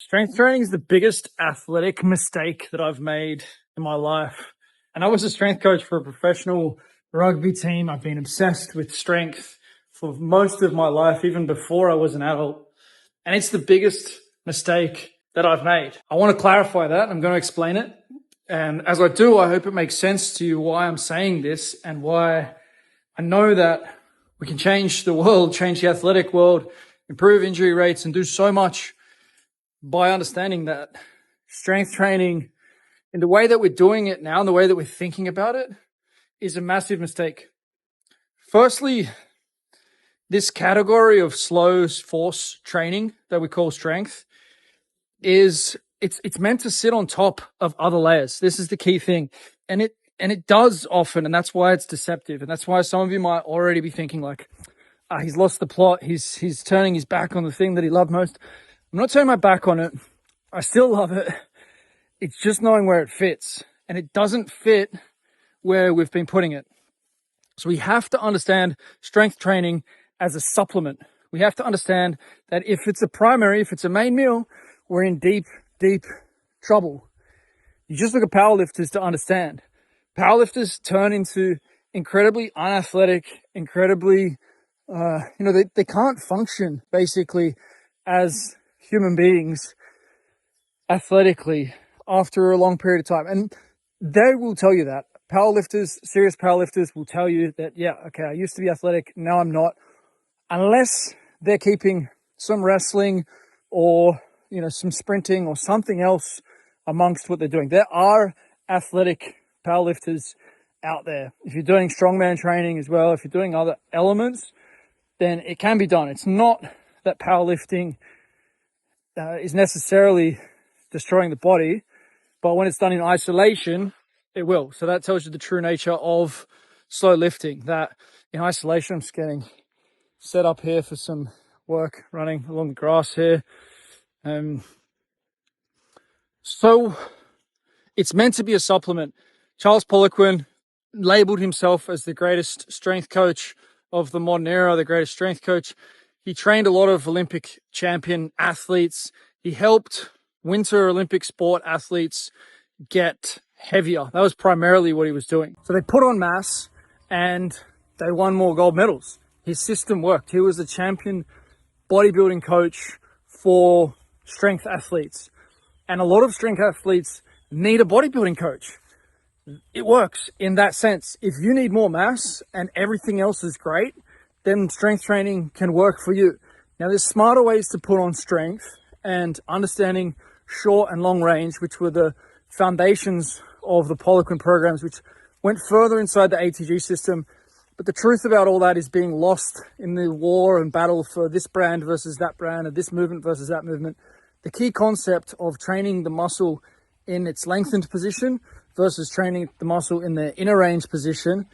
Strength training is the biggest athletic mistake that I've made in my life. And I was a strength coach for a professional rugby team. I've been obsessed with strength for most of my life, even before I was an adult. And it's the biggest mistake that I've made. I want to clarify that. I'm going to explain it. And as I do, I hope it makes sense to you why I'm saying this and why I know that we can change the world, change the athletic world, improve injury rates, and do so much by understanding that strength training in the way that we're doing it now and the way that we're thinking about it is a massive mistake. Firstly, this category of slow force training that we call strength is it's meant to sit on top of other layers. This is the key thing. And it does often, and that's why it's deceptive. And that's why some of you might already be thinking like, he's lost the plot. He's turning his back on the thing that he loved most. I'm not turning my back on it. I still love it. It's just knowing where it fits. And it doesn't fit where we've been putting it. So we have to understand strength training as a supplement. We have to understand that if it's a main meal, we're in deep, deep trouble. You just look at powerlifters to understand. Powerlifters turn into incredibly unathletic, incredibly, they can't function basically as human beings athletically after a long period of time. And they will tell you that. Powerlifters, serious powerlifters will tell you that, yeah, okay, I used to be athletic, now I'm not. Unless they're keeping some wrestling or, some sprinting or something else amongst what they're doing. There are athletic powerlifters out there. If you're doing strongman training as well, if you're doing other elements, then it can be done. It's not that powerlifting is necessarily destroying the body, but when it's done in isolation, it will. So that tells you the true nature of slow lifting, that in isolation. I'm just getting set up here for some work, running along the grass here. So it's meant to be a supplement. Charles Poliquin labeled himself as the greatest strength coach of the modern era, the greatest strength coach. He trained a lot of Olympic champion athletes. He helped Winter Olympic sport athletes get heavier. That was primarily what he was doing. So they put on mass and they won more gold medals. His system worked. He was the champion bodybuilding coach for strength athletes. And a lot of strength athletes need a bodybuilding coach. It works in that sense. If you need more mass and everything else is great, then strength training can work for you. Now, there's smarter ways to put on strength, and understanding short and long range, which were the foundations of the Poliquin programs, which went further inside the ATG system. But the truth about all that is being lost in the war and battle for this brand versus that brand, and this movement versus that movement. The key concept of training the muscle in its lengthened position versus training the muscle in the inner range position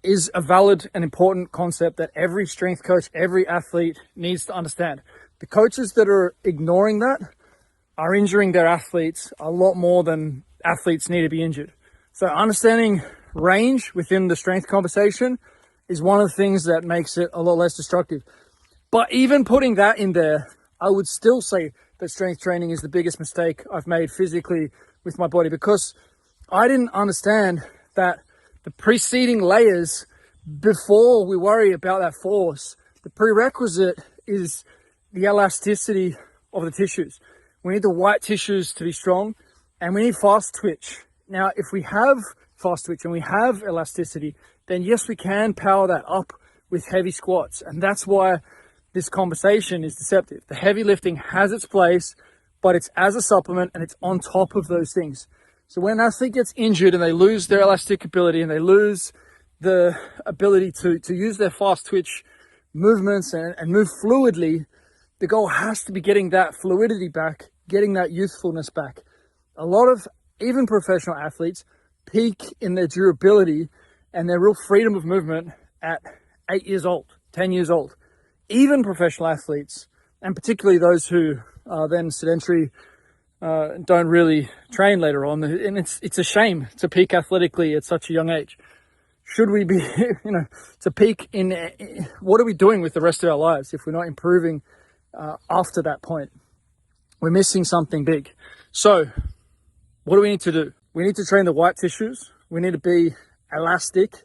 is a valid and important concept that every strength coach, every athlete needs to understand. The coaches that are ignoring that are injuring their athletes a lot more than athletes need to be injured. So understanding range within the strength conversation is one of the things that makes it a lot less destructive. But even putting that in there, I would still say that strength training is the biggest mistake I've made physically with my body, because I didn't understand that the preceding layers before we worry about that force, the prerequisite is the elasticity of the tissues. We need the white tissues to be strong, and we need fast twitch. Now, if we have fast twitch and we have elasticity, then yes, we can power that up with heavy squats. And that's why this conversation is deceptive. The heavy lifting has its place, but it's as a supplement and it's on top of those things. So when an athlete gets injured and they lose their elastic ability and they lose the ability to use their fast twitch movements and move fluidly, the goal has to be getting that fluidity back, getting that youthfulness back. A lot of even professional athletes peak in their durability and their real freedom of movement at 8 years old, 10 years old. Even professional athletes, and particularly those who are then sedentary, don't really train later on. And it's a shame to peak athletically at such a young age. Should we be, to peak in, what are we doing with the rest of our lives if we're not improving after that point? we're missing something big. So what do we need to do? We need to train the white tissues. We need to be elastic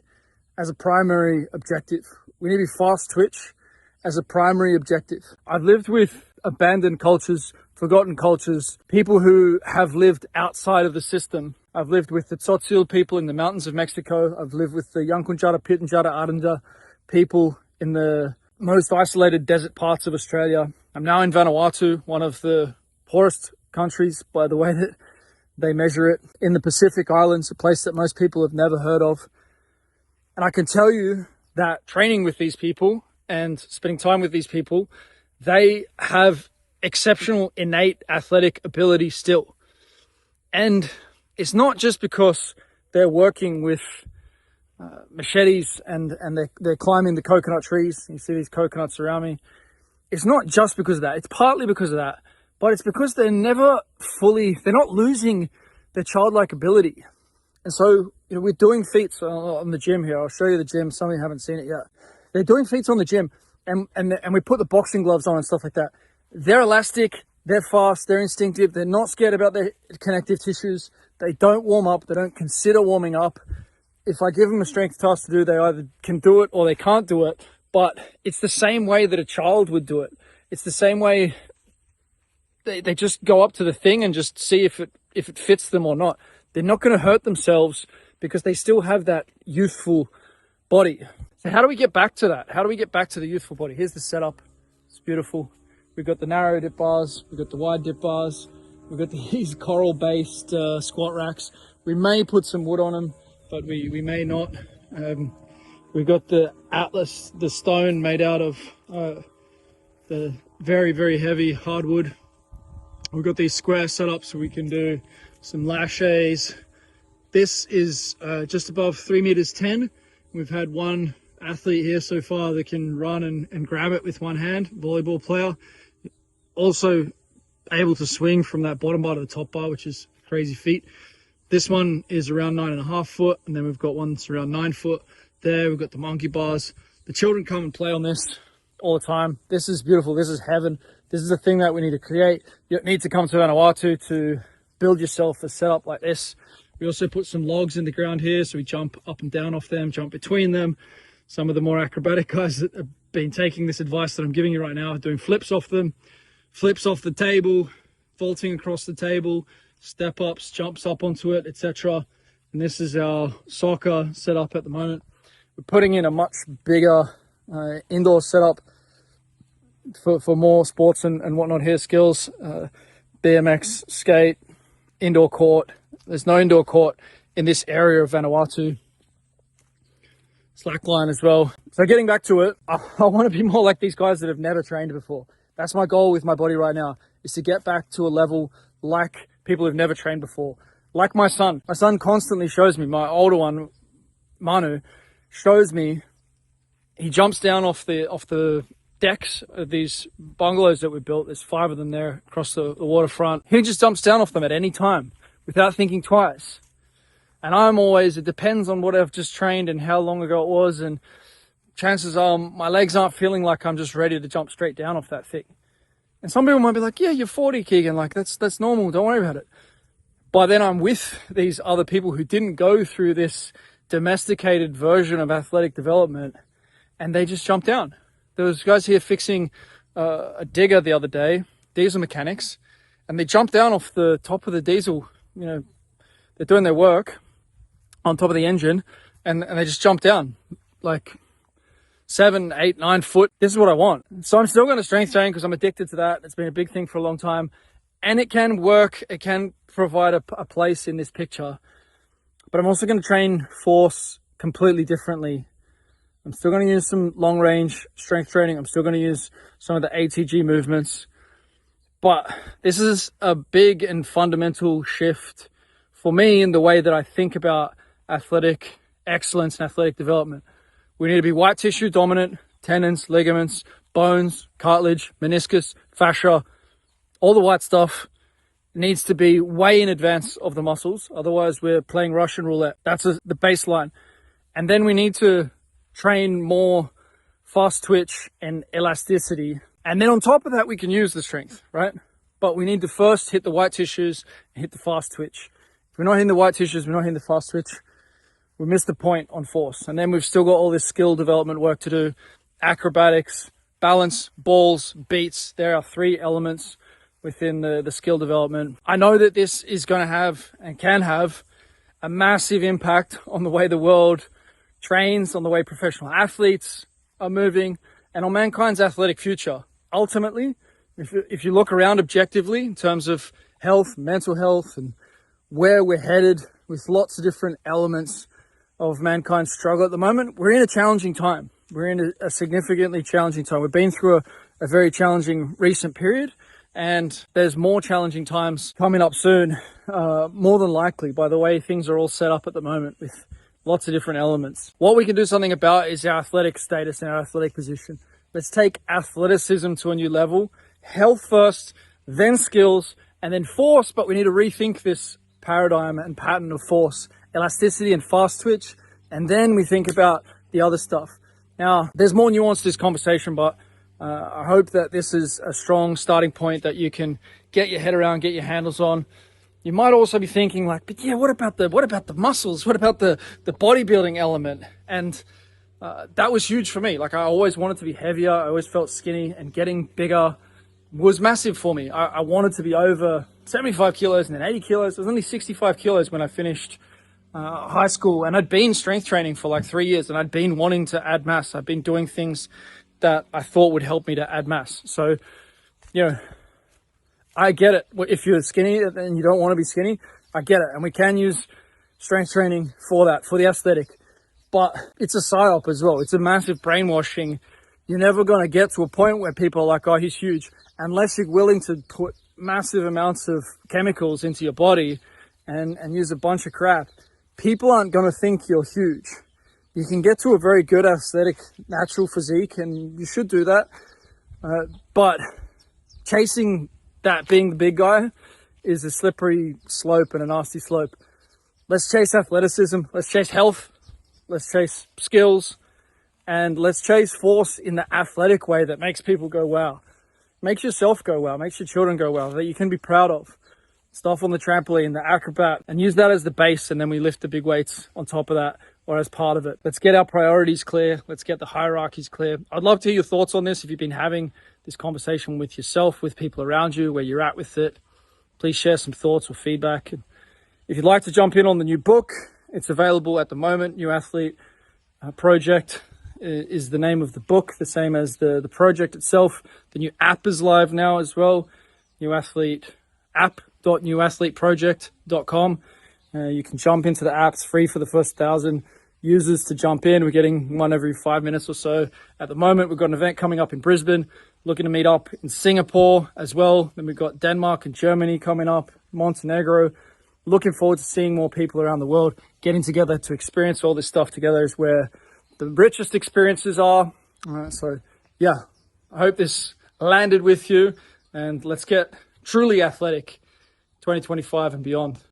as a primary objective. We need to be fast twitch as a primary objective. I've lived with abandoned cultures, forgotten cultures, people who have lived outside of the system. I've lived with the Tzotzil people in the mountains of Mexico. I've lived with the Yankunytjatjara, Pitjantjatjara, Arandja people in the most isolated desert parts of Australia. I'm now in Vanuatu, one of the poorest countries by the way that they measure it, in the Pacific Islands, a place that most people have never heard of. And I can tell you that training with these people and spending time with these people, they have exceptional innate athletic ability still. And it's not just because they're working with machetes and they're climbing the coconut trees. You see these coconuts around me. It's not just because of that. It's partly because of that, but it's because they're not losing their childlike ability. And so, we're doing feats on the gym here. I'll show you the gym. Some of you haven't seen it yet. They're doing feats on the gym and we put the boxing gloves on and stuff like that. They're elastic, they're fast, they're instinctive. They're not scared about their connective tissues. They don't warm up. They don't consider warming up. If I give them a strength task to do, they either can do it or they can't do it. But it's the same way that a child would do it. It's the same way they just go up to the thing and just see if it fits them or not. They're not going to hurt themselves because they still have that youthful body. So how do we get back to that? How do we get back to the youthful body? Here's the setup. It's beautiful. We've got the narrow dip bars. We've got the wide dip bars. We've got these coral-based squat racks. We may put some wood on them, but we may not. We've got the Atlas, the stone made out of the very, very heavy hardwood. We've got these square setups so we can do some laches. This is just above 3 meters 10. We've had one athlete here so far that can run and grab it with one hand, volleyball player. Also able to swing from that bottom bar to the top bar, which is a crazy feat. This one is around 9.5 foot, and then we've got one that's around 9 foot. There, we've got the monkey bars. The children come and play on this all the time. This is beautiful. This is heaven. This is the thing that we need to create. You don't need to come to Vanuatu to build yourself a setup like this. We also put some logs in the ground here, so we jump up and down off them, jump between them. Some of the more acrobatic guys that have been taking this advice that I'm giving you right now are doing flips off them, flips off the table, vaulting across the table, step ups, jumps up onto it, etc. And this is our soccer setup at the moment. We're putting in a much bigger indoor setup for more sports and whatnot here, skills, BMX, skate, indoor court. There's no indoor court in this area of Vanuatu. Slackline as well. So getting back to it, I want to be more like these guys that have never trained before. That's my goal with my body right now, is to get back to a level like people who've never trained before. Like my son. My son constantly shows me, my older one, Manu, shows me, he jumps down off the decks of these bungalows that we built. There's 5 of them there across the waterfront. He just jumps down off them at any time without thinking twice. And it depends on what I've just trained and how long ago it was. And chances are my legs aren't feeling like I'm just ready to jump straight down off that thing. And some people might be like, yeah, you're 40, Keegan. Like, that's normal. Don't worry about it. But then I'm with these other people who didn't go through this domesticated version of athletic development, and they just jump down. There was guys here fixing a digger the other day, diesel mechanics, and they jumped down off the top of the diesel. They're doing their work on top of the engine, and they just jump down like 7, 8, 9 foot. This is what I want. So I'm still going to strength train because I'm addicted to that. It's been a big thing for a long time, and it can work. It can provide a place in this picture, but I'm also going to train force completely differently. I'm still going to use some long range strength training. I'm still going to use some of the ATG movements, but this is a big and fundamental shift for me in the way that I think about athletic excellence and athletic development. We need to be white tissue dominant, tendons, ligaments, bones, cartilage, meniscus, fascia, all the white stuff needs to be way in advance of the muscles. Otherwise we're playing Russian roulette. That's the baseline. And then we need to train more fast twitch and elasticity. And then on top of that, we can use the strength, right? but we need to first hit the white tissues and hit the fast twitch. If we're not hitting the white tissues, we're not hitting the fast twitch, we missed the point on force. And then we've still got all this skill development work to do. Acrobatics, balance, balls, beats. There are 3 elements within the skill development. I know that this is going to have and can have a massive impact on the way the world trains, on the way professional athletes are moving, and on mankind's athletic future. Ultimately, if you look around objectively in terms of health, mental health, and where we're headed with lots of different elements of mankind's struggle at the moment, we're in a challenging time. We're in a significantly challenging time. We've been through a very challenging recent period, and there's more challenging times coming up soon, more than likely, by the way things are all set up at the moment with lots of different elements. What we can do something about is our athletic status and our athletic position. Let's take athleticism to a new level. Health first, then skills, and then force, but we need to rethink this paradigm and pattern of force, elasticity and fast twitch, and then we think about the other stuff. Now, there's more nuance to this conversation, but I hope that this is a strong starting point that you can get your head around, get your handles on. You might also be thinking like, but yeah, what about the muscles? What about the bodybuilding element? And that was huge for me. Like, I always wanted to be heavier. I always felt skinny, and getting bigger was massive for me. I wanted to be over 75 kilos and then 80 kilos. I was only 65 kilos when I finished high school, and I'd been strength training for like 3 years, and I'd been wanting to add mass. I'd been doing things that I thought would help me to add mass. So, you know, I get it. If you're skinny and you don't want to be skinny, I get it. And we can use strength training for that, for the aesthetic. But it's a psyop as well. It's a massive brainwashing. You're never going to get to a point where people are like, oh, he's huge, unless you're willing to put massive amounts of chemicals into your body and use a bunch of crap. People aren't going to think you're huge. You can get to a very good aesthetic, natural physique, and you should do that. But chasing that being the big guy is a slippery slope and a nasty slope. Let's chase athleticism. Let's chase health. Let's chase skills. And let's chase force in the athletic way that makes people go, wow. Makes yourself go well, makes your children go well, that you can be proud of. Stuff on the trampoline, the acrobat, and use that as the base, and then we lift the big weights on top of that or as part of it. Let's get our priorities clear. Let's get the hierarchies clear. I'd love to hear your thoughts on this. If you've been having this conversation with yourself, with people around you, where you're at with it, please share some thoughts or feedback. And if you'd like to jump in on the new book, it's available at the moment. New Athlete Project is the name of the book, the same as the project itself. The new app is live now as well. New Athlete app.newathleteproject.com. You can jump into the app. It's free for the first 1,000 users to jump in. We're getting one every 5 minutes or so. At the moment, we've got an event coming up in Brisbane, looking to meet up in Singapore as well. Then we've got Denmark and Germany coming up, Montenegro. Looking forward to seeing more people around the world. Getting together to experience all this stuff together is where the richest experiences are. So yeah, I hope this landed with you, and let's get truly athletic 2025 and beyond.